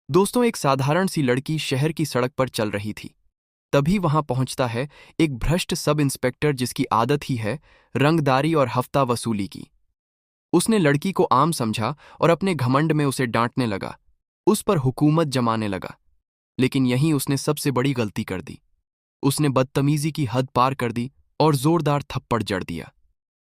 दोस्तों, एक साधारण सी लड़की शहर की सड़क पर चल रही थी। तभी वहां पहुंचता है एक भ्रष्ट सब इंस्पेक्टर जिसकी आदत ही है रंगदारी और हफ्ता वसूली की। उसने लड़की को आम समझा और अपने घमंड में उसे डांटने लगा, उस पर हुकूमत जमाने लगा। लेकिन यहीं उसने सबसे बड़ी गलती कर दी। उसने बदतमीजी की हद पार कर दी और जोरदार थप्पड़ जड़ दिया।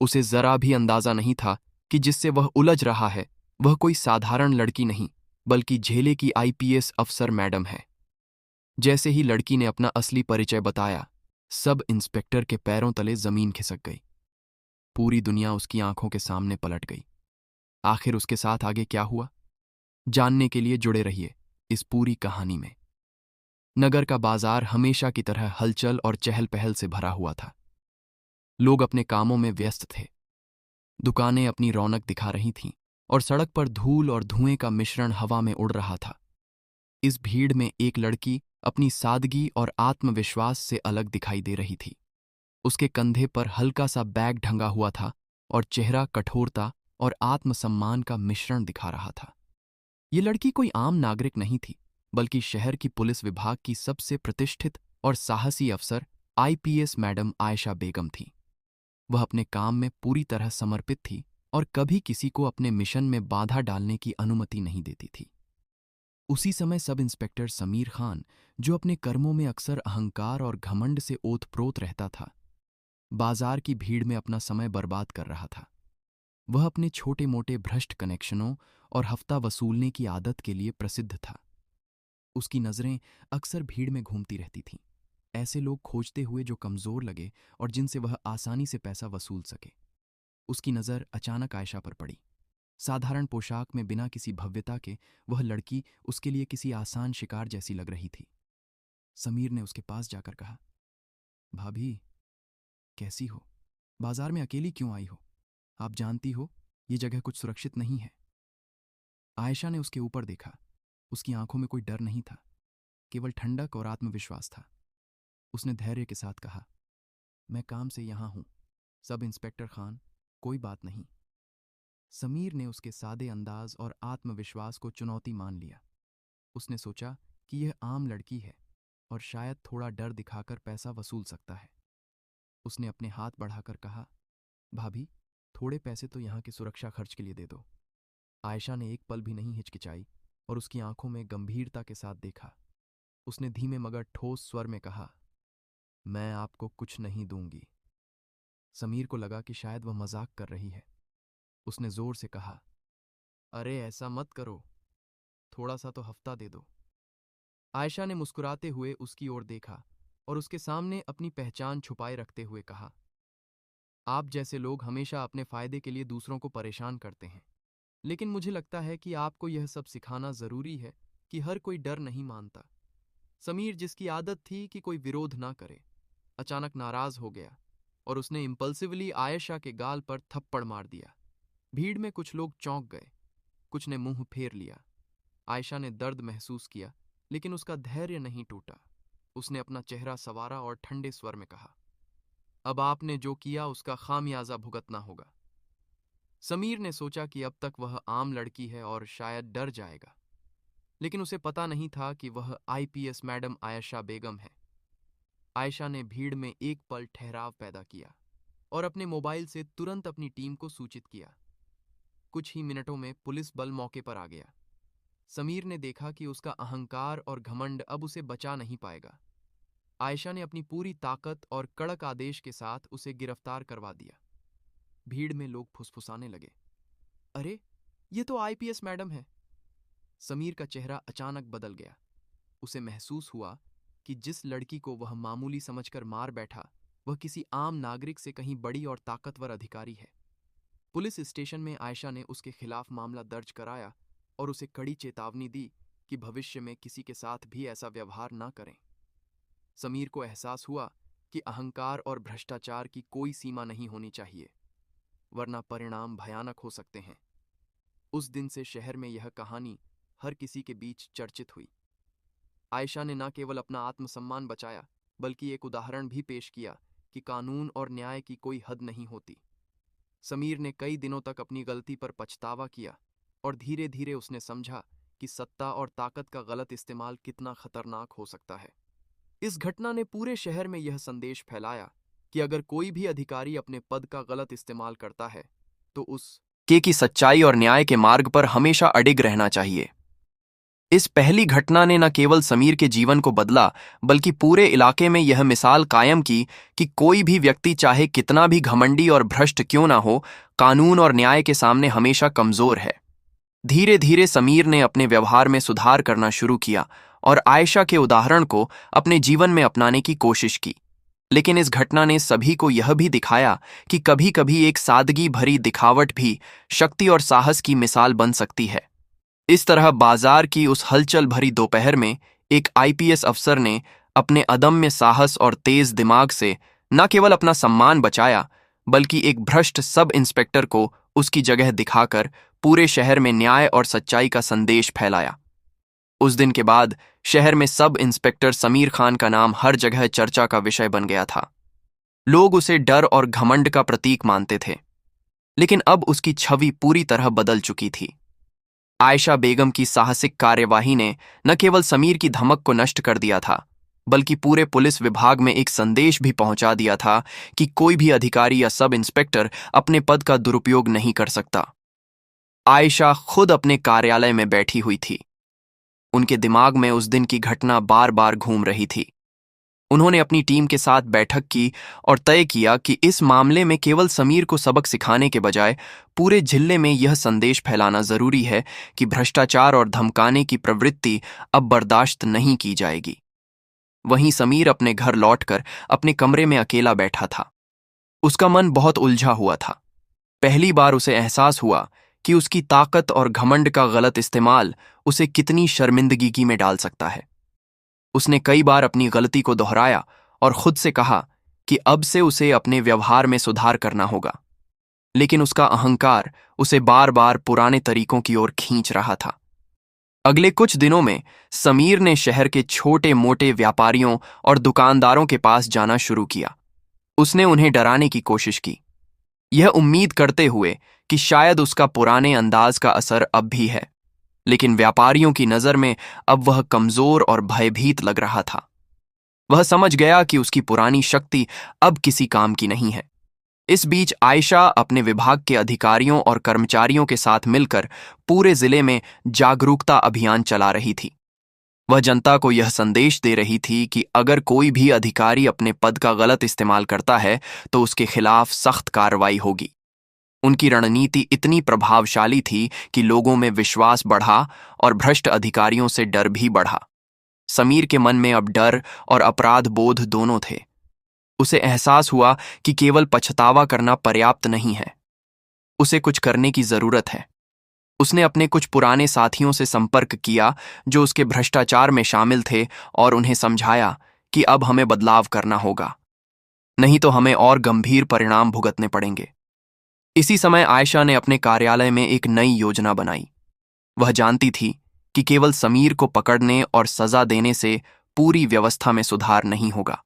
उसे जरा भी अंदाजा नहीं था कि जिससे वह उलझ रहा है वह कोई साधारण लड़की नहीं, बल्कि झेले की आईपीएस अफसर मैडम है। जैसे ही लड़की ने अपना असली परिचय बताया, सब इंस्पेक्टर के पैरों तले जमीन खिसक गई। पूरी दुनिया उसकी आंखों के सामने पलट गई। आखिर उसके साथ आगे क्या हुआ, जानने के लिए जुड़े रहिए इस पूरी कहानी में। नगर का बाजार हमेशा की तरह हलचल और चहल पहल से भरा हुआ था। लोग अपने कामों में व्यस्त थे, दुकानें अपनी रौनक दिखा रही थीं और सड़क पर धूल और धुएं का मिश्रण हवा में उड़ रहा था। इस भीड़ में एक लड़की अपनी सादगी और आत्मविश्वास से अलग दिखाई दे रही थी। उसके कंधे पर हल्का सा बैग ढंगा हुआ था और चेहरा कठोरता और आत्मसम्मान का मिश्रण दिखा रहा था। ये लड़की कोई आम नागरिक नहीं थी, बल्कि शहर की पुलिस विभाग की सबसे प्रतिष्ठित और साहसी अफसर आईपीएस मैडम आयशा बेगम थी। वह अपने काम में पूरी तरह समर्पित थी और कभी किसी को अपने मिशन में बाधा डालने की अनुमति नहीं देती थी। उसी समय सब इंस्पेक्टर समीर खान, जो अपने कर्मों में अक्सर अहंकार और घमंड से ओतप्रोत रहता था, बाजार की भीड़ में अपना समय बर्बाद कर रहा था। वह अपने छोटे मोटे भ्रष्ट कनेक्शनों और हफ्ता वसूलने की आदत के लिए प्रसिद्ध था। उसकी नजरें अक्सर भीड़ में घूमती रहती थीं, ऐसे लोग खोजते हुए जो कमजोर लगे और जिनसे वह आसानी से पैसा वसूल सके। उसकी नज़र अचानक आयशा पर पड़ी। साधारण पोशाक में बिना किसी भव्यता के वह लड़की उसके लिए किसी आसान शिकार जैसी लग रही थी। समीर ने उसके पास जाकर कहा, भाभी, कैसी हो? बाजार में अकेली क्यों आई हो? आप जानती हो ये जगह कुछ सुरक्षित नहीं है। आयशा ने उसके ऊपर देखा। उसकी आंखों में कोई डर नहीं था, केवल ठंडक और आत्मविश्वास था। उसने धैर्य के साथ कहा, मैं काम से यहां हूं, सब इंस्पेक्टर खान, कोई बात नहीं। समीर ने उसके सादे अंदाज और आत्मविश्वास को चुनौती मान लिया। उसने सोचा कि यह आम लड़की है और शायद थोड़ा डर दिखाकर पैसा वसूल सकता है। उसने अपने हाथ बढ़ाकर कहा, भाभी, थोड़े पैसे तो यहाँ की सुरक्षा खर्च के लिए दे दो। आयशा ने एक पल भी नहीं हिचकिचाई और उसकी आंखों में गंभीरता के साथ देखा। उसने धीमे मगर ठोस स्वर में कहा, मैं आपको कुछ नहीं दूंगी। समीर को लगा कि शायद वह मजाक कर रही है। उसने जोर से कहा, अरे ऐसा मत करो, थोड़ा सा तो हफ्ता दे दो। आयशा ने मुस्कुराते हुए उसकी ओर देखा और उसके सामने अपनी पहचान छुपाए रखते हुए कहा, आप जैसे लोग हमेशा अपने फायदे के लिए दूसरों को परेशान करते हैं, लेकिन मुझे लगता है कि आपको यह सब सिखाना जरूरी है कि हर कोई डर नहीं मानता। समीर, जिसकी आदत थी कि कोई विरोध ना करे, अचानक नाराज हो गया और उसने इम्पल्सिवली आयशा के गाल पर थप्पड़ मार दिया। भीड़ में कुछ लोग चौंक गए, कुछ ने मुंह फेर लिया। आयशा ने दर्द महसूस किया, लेकिन उसका धैर्य नहीं टूटा। उसने अपना चेहरा संवारा और ठंडे स्वर में कहा, अब आपने जो किया उसका खामियाजा भुगतना होगा। समीर ने सोचा कि अब तक वह आम लड़की है और शायद डर जाएगा, लेकिन उसे पता नहीं था कि वह आईपीएस मैडम आयशा बेगम है। आयशा ने भीड़ में एक पल ठहराव पैदा किया और अपने मोबाइल से तुरंत अपनी टीम को सूचित किया। कुछ ही मिनटों में पुलिस बल मौके पर आ गया। समीर ने देखा कि उसका अहंकार और घमंड अब उसे बचा नहीं पाएगा। आयशा ने अपनी पूरी ताकत और कड़क आदेश के साथ उसे गिरफ्तार करवा दिया। भीड़ में लोग फुसफुसाने लगे, अरे, ये तो आईपीएस मैडम है। समीर का चेहरा अचानक बदल गया। उसे महसूस हुआ कि जिस लड़की को वह मामूली समझकर मार बैठा, वह किसी आम नागरिक से कहीं बड़ी और ताकतवर अधिकारी है। पुलिस स्टेशन में आयशा ने उसके खिलाफ मामला दर्ज कराया और उसे कड़ी चेतावनी दी कि भविष्य में किसी के साथ भी ऐसा व्यवहार ना करें। समीर को एहसास हुआ कि अहंकार और भ्रष्टाचार की कोई सीमा नहीं होनी चाहिए, वरना परिणाम भयानक हो सकते हैं। उस दिन से शहर में यह कहानी हर किसी के बीच चर्चित हुई। आयशा ने न केवल अपना आत्मसम्मान बचाया, बल्कि एक उदाहरण भी पेश किया कि कानून और न्याय की कोई हद नहीं होती। समीर ने कई दिनों तक अपनी गलती पर पछतावा किया और धीरे धीरे उसने समझा कि सत्ता और ताकत का गलत इस्तेमाल कितना खतरनाक हो सकता है। इस घटना ने पूरे शहर में यह संदेश फैलाया कि अगर कोई भी अधिकारी अपने पद का गलत इस्तेमाल करता है तो उसके की सच्चाई और न्याय के मार्ग पर हमेशा अडिग रहना चाहिए। इस पहली घटना ने न केवल समीर के जीवन को बदला बल्कि पूरे इलाके में यह मिसाल कायम की कि कोई भी व्यक्ति चाहे कितना भी घमंडी और भ्रष्ट क्यों ना हो, कानून और न्याय के सामने हमेशा कमजोर है। धीरे धीरे समीर ने अपने व्यवहार में सुधार करना शुरू किया और आयशा के उदाहरण को अपने जीवन में अपनाने की कोशिश की। लेकिन इस घटना ने सभी को यह भी दिखाया कि कभी कभी एक सादगी भरी दिखावट भी शक्ति और साहस की मिसाल बन सकती है। इस तरह बाजार की उस हलचल भरी दोपहर में एक आईपीएस अफसर ने अपने अदम्य साहस और तेज दिमाग से न केवल अपना सम्मान बचाया बल्कि एक भ्रष्ट सब इंस्पेक्टर को उसकी जगह दिखाकर पूरे शहर में न्याय और सच्चाई का संदेश फैलाया। उस दिन के बाद शहर में सब इंस्पेक्टर समीर खान का नाम हर जगह चर्चा का विषय बन गया था। लोग उसे डर और घमंड का प्रतीक मानते थे, लेकिन अब उसकी छवि पूरी तरह बदल चुकी थी। आयशा बेगम की साहसिक कार्यवाही ने न केवल समीर की धमक को नष्ट कर दिया था बल्कि पूरे पुलिस विभाग में एक संदेश भी पहुंचा दिया था कि कोई भी अधिकारी या सब इंस्पेक्टर अपने पद का दुरुपयोग नहीं कर सकता। आयशा खुद अपने कार्यालय में बैठी हुई थी। उनके दिमाग में उस दिन की घटना बार बार घूम रही थी। उन्होंने अपनी टीम के साथ बैठक की और तय किया कि इस मामले में केवल समीर को सबक सिखाने के बजाय पूरे जिले में यह संदेश फैलाना जरूरी है कि भ्रष्टाचार और धमकाने की प्रवृत्ति अब बर्दाश्त नहीं की जाएगी। वहीं समीर अपने घर लौटकर अपने कमरे में अकेला बैठा था। उसका मन बहुत उलझा हुआ था। पहली बार उसे एहसास हुआ कि उसकी ताकत और घमंड का गलत इस्तेमाल उसे कितनी शर्मिंदगी में डाल सकता है। उसने कई बार अपनी गलती को दोहराया और खुद से कहा कि अब से उसे अपने व्यवहार में सुधार करना होगा, लेकिन उसका अहंकार उसे बार बार पुराने तरीकों की ओर खींच रहा था। अगले कुछ दिनों में समीर ने शहर के छोटे मोटे व्यापारियों और दुकानदारों के पास जाना शुरू किया। उसने उन्हें डराने की कोशिश की, यह उम्मीद करते हुए कि शायद उसका पुराने अंदाज का असर अब भी है, लेकिन व्यापारियों की नजर में अब वह कमजोर और भयभीत लग रहा था। वह समझ गया कि उसकी पुरानी शक्ति अब किसी काम की नहीं है। इस बीच आयशा अपने विभाग के अधिकारियों और कर्मचारियों के साथ मिलकर पूरे जिले में जागरूकता अभियान चला रही थी। वह जनता को यह संदेश दे रही थी कि अगर कोई भी अधिकारी अपने पद का गलत इस्तेमाल करता है तो उसके खिलाफ सख्त कार्रवाई होगी। उनकी रणनीति इतनी प्रभावशाली थी कि लोगों में विश्वास बढ़ा और भ्रष्ट अधिकारियों से डर भी बढ़ा। समीर के मन में अब डर और अपराध बोध दोनों थे। उसे एहसास हुआ कि केवल पछतावा करना पर्याप्त नहीं है, उसे कुछ करने की जरूरत है। उसने अपने कुछ पुराने साथियों से संपर्क किया जो उसके भ्रष्टाचार में शामिल थे और उन्हें समझाया कि अब हमें बदलाव करना होगा, नहीं तो हमें और गंभीर परिणाम भुगतने पड़ेंगे। इसी समय आयशा ने अपने कार्यालय में एक नई योजना बनाई। वह जानती थी कि केवल समीर को पकड़ने और सजा देने से पूरी व्यवस्था में सुधार नहीं होगा।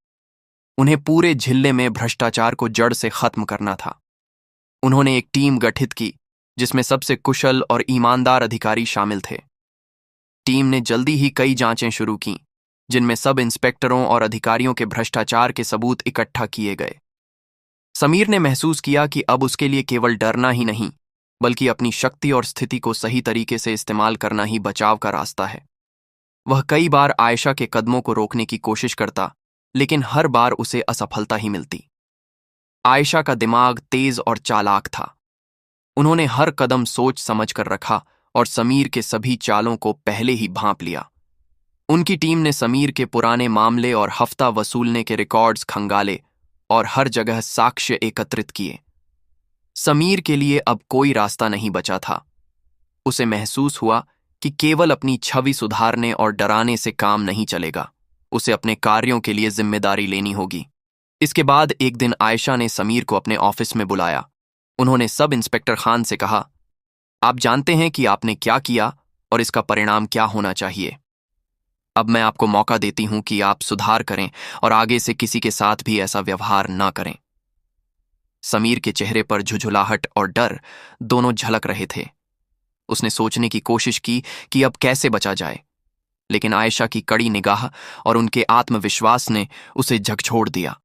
उन्हें पूरे जिले में भ्रष्टाचार को जड़ से खत्म करना था। उन्होंने एक टीम गठित की जिसमें सबसे कुशल और ईमानदार अधिकारी शामिल थे। टीम ने जल्दी ही कई जांचें शुरू कीं, जिनमें सब इंस्पेक्टरों और अधिकारियों के भ्रष्टाचार के सबूत इकट्ठा किए गए। समीर ने महसूस किया कि अब उसके लिए केवल डरना ही नहीं बल्कि अपनी शक्ति और स्थिति को सही तरीके से इस्तेमाल करना ही बचाव का रास्ता है। वह कई बार आयशा के कदमों को रोकने की कोशिश करता, लेकिन हर बार उसे असफलता ही मिलती। आयशा का दिमाग तेज और चालाक था। उन्होंने हर कदम सोच समझ कर रखा और समीर के सभी चालों को पहले ही भांप लिया। उनकी टीम ने समीर के पुराने मामले और हफ्ता वसूलने के रिकॉर्ड्स खंगाले और हर जगह साक्ष्य एकत्रित किए। समीर के लिए अब कोई रास्ता नहीं बचा था। उसे महसूस हुआ कि केवल अपनी छवि सुधारने और डराने से काम नहीं चलेगा, उसे अपने कार्यों के लिए जिम्मेदारी लेनी होगी। इसके बाद एक दिन आयशा ने समीर को अपने ऑफिस में बुलाया। उन्होंने सब इंस्पेक्टर खान से कहा, आप जानते हैं कि आपने क्या किया और इसका परिणाम क्या होना चाहिए। अब मैं आपको मौका देती हूं कि आप सुधार करें और आगे से किसी के साथ भी ऐसा व्यवहार ना करें। समीर के चेहरे पर झुझुलाहट और डर दोनों झलक रहे थे। उसने सोचने की कोशिश की कि अब कैसे बचा जाए, लेकिन आयशा की कड़ी निगाह और उनके आत्मविश्वास ने उसे झकझोर दिया।